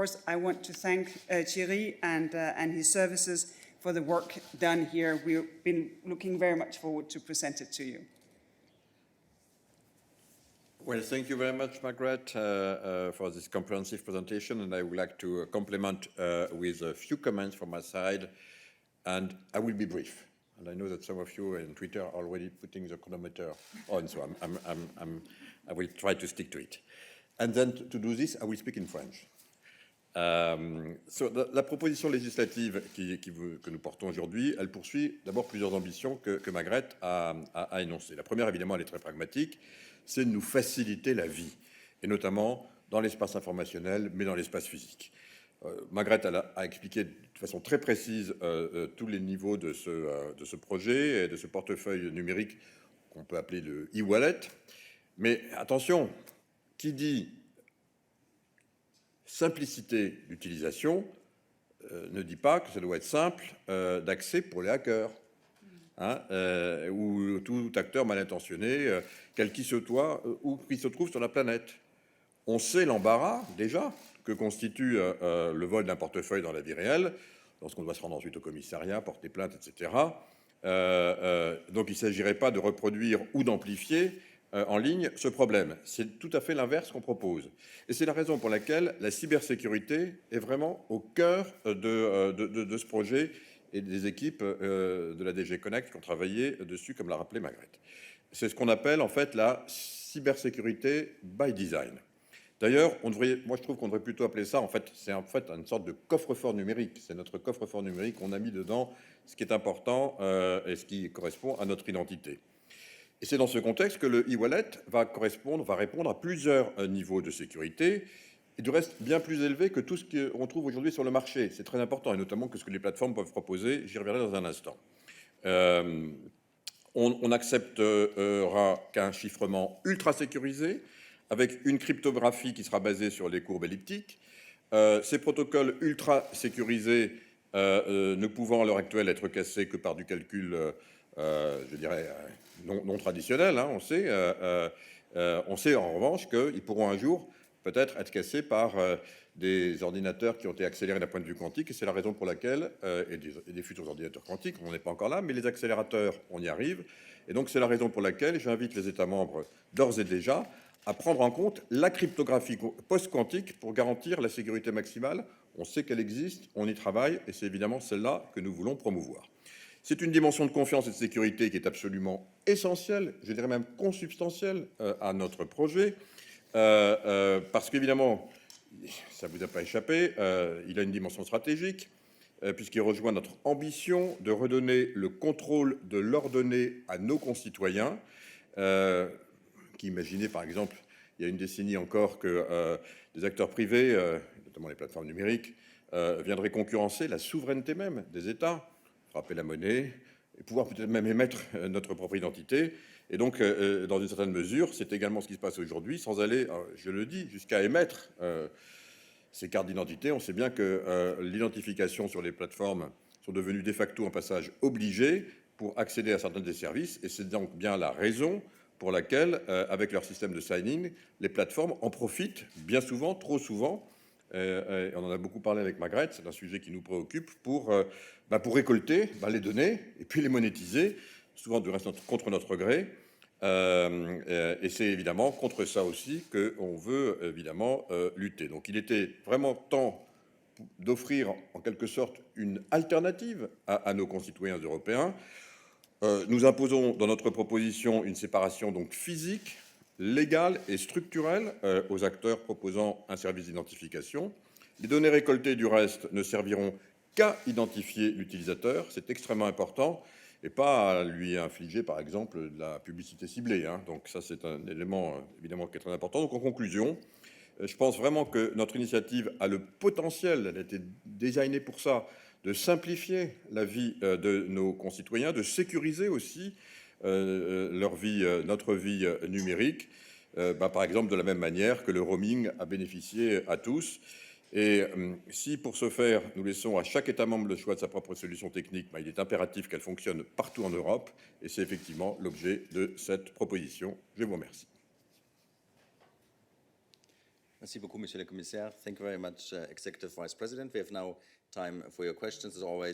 course, I want to thank Thierry and his services for the work done here. We've been looking very much forward to present it to you. Well, thank you very much, Margaret, for this comprehensive presentation, and I would like to complement with a few comments from my side, and I will be brief. And I know that some of you on Twitter are already putting the chronometer on, so I will try to stick to it. And then to do this, I will speak in French. La proposition législative que nous portons aujourd'hui, elle poursuit d'abord plusieurs ambitions que Margaret a énoncées. La première, évidemment, elle est très pragmatique, c'est de nous faciliter la vie, et notamment dans l'espace informationnel, mais dans l'espace physique. Margaret a expliqué de façon très précise tous les niveaux de ce projet et de ce portefeuille numérique qu'on peut appeler le e-wallet. Mais attention, qui dit simplicité d'utilisation ne dit pas que ça doit être simple d'accès pour les hackers, ou tout acteur mal intentionné, quel qu'il soit ou qui se trouve sur la planète. On sait l'embarras déjà que constitue le vol d'un portefeuille dans la vie réelle, lorsqu'on doit se rendre ensuite au commissariat, porter plainte, etc. Donc il ne s'agirait pas de reproduire ou d'amplifier en ligne ce problème. C'est tout à fait l'inverse qu'on propose. Et c'est la raison pour laquelle la cybersécurité est vraiment au cœur de ce projet et des équipes de la DG Connect qui ont travaillé dessus, comme l'a rappelé Margaret. C'est ce qu'on appelle en fait la cybersécurité by design. D'ailleurs, moi je trouve qu'on devrait plutôt appeler ça, en fait, c'est en fait une sorte de coffre-fort numérique. C'est notre coffre-fort numérique qu'on a mis dedans ce qui est important et ce qui correspond à notre identité. Et c'est dans ce contexte que le e-wallet va répondre à plusieurs niveaux de sécurité, et du reste bien plus élevé que tout ce qu'on trouve aujourd'hui sur le marché. C'est très important, et notamment que ce que les plateformes peuvent proposer. J'y reviendrai dans un instant. On n'acceptera qu'un chiffrement ultra sécurisé, avec une cryptographie qui sera basée sur les courbes elliptiques. Ces protocoles ultra sécurisés ne pouvant à l'heure actuelle être cassés que par du calcul, je dirais, non traditionnel. On sait en revanche qu'ils pourront un jour peut-être être cassés par des ordinateurs qui ont été accélérés d'un point de vue quantique, et c'est la raison pour laquelle, et des futurs ordinateurs quantiques, on n'en est pas encore là, mais les accélérateurs, on y arrive, et donc c'est la raison pour laquelle j'invite les États membres, d'ores et déjà, à prendre en compte la cryptographie post-quantique pour garantir la sécurité maximale. On sait qu'elle existe, on y travaille, et c'est évidemment celle-là que nous voulons promouvoir. C'est une dimension de confiance et de sécurité qui est absolument essentielle, je dirais même consubstantielle à notre projet, parce qu'évidemment, ça ne vous a pas échappé, il a une dimension stratégique, puisqu'il rejoint notre ambition de redonner le contrôle de leurs données à nos concitoyens, qui imaginaient par exemple, il y a une décennie encore, que des acteurs privés, notamment les plateformes numériques, viendraient concurrencer la souveraineté même des États, frapper la monnaie, et pouvoir peut-être même émettre notre propre identité. Et donc, dans une certaine mesure, c'est également ce qui se passe aujourd'hui, sans aller, je le dis, jusqu'à émettre ces cartes d'identité. On sait bien que l'identification sur les plateformes sont devenues de facto un passage obligé pour accéder à certains des services, et c'est donc bien la raison pour laquelle, avec leur système de sign-in, les plateformes en profitent bien souvent, trop souvent. On en a beaucoup parlé avec Margaret, c'est un sujet qui nous préoccupe, pour récolter les données et puis les monétiser, souvent du reste contre notre gré. Et c'est évidemment contre ça aussi qu'on veut évidemment lutter. Donc il était vraiment temps d'offrir en quelque sorte une alternative à nos concitoyens européens. Nous imposons dans notre proposition une séparation donc physique, légale et structurelle aux acteurs proposant un service d'identification. Les données récoltées du reste ne serviront qu'à identifier l'utilisateur, c'est extrêmement important, et pas à lui infliger par exemple de la publicité ciblée. Donc ça c'est un élément évidemment qui est très important. Donc en conclusion, je pense vraiment que notre initiative a le potentiel, elle a été designée pour ça, de simplifier la vie de nos concitoyens, de sécuriser aussi leur vie, notre vie numérique, par exemple de la même manière que le roaming a bénéficié à tous. Et si pour ce faire, nous laissons à chaque État membre le choix de sa propre solution technique, il est impératif qu'elle fonctionne partout en Europe, et c'est effectivement l'objet de cette proposition. Je vous remercie. Merci beaucoup, Monsieur le Commissaire. Thank you very much, Executive Vice President. We have now time for your questions. As always,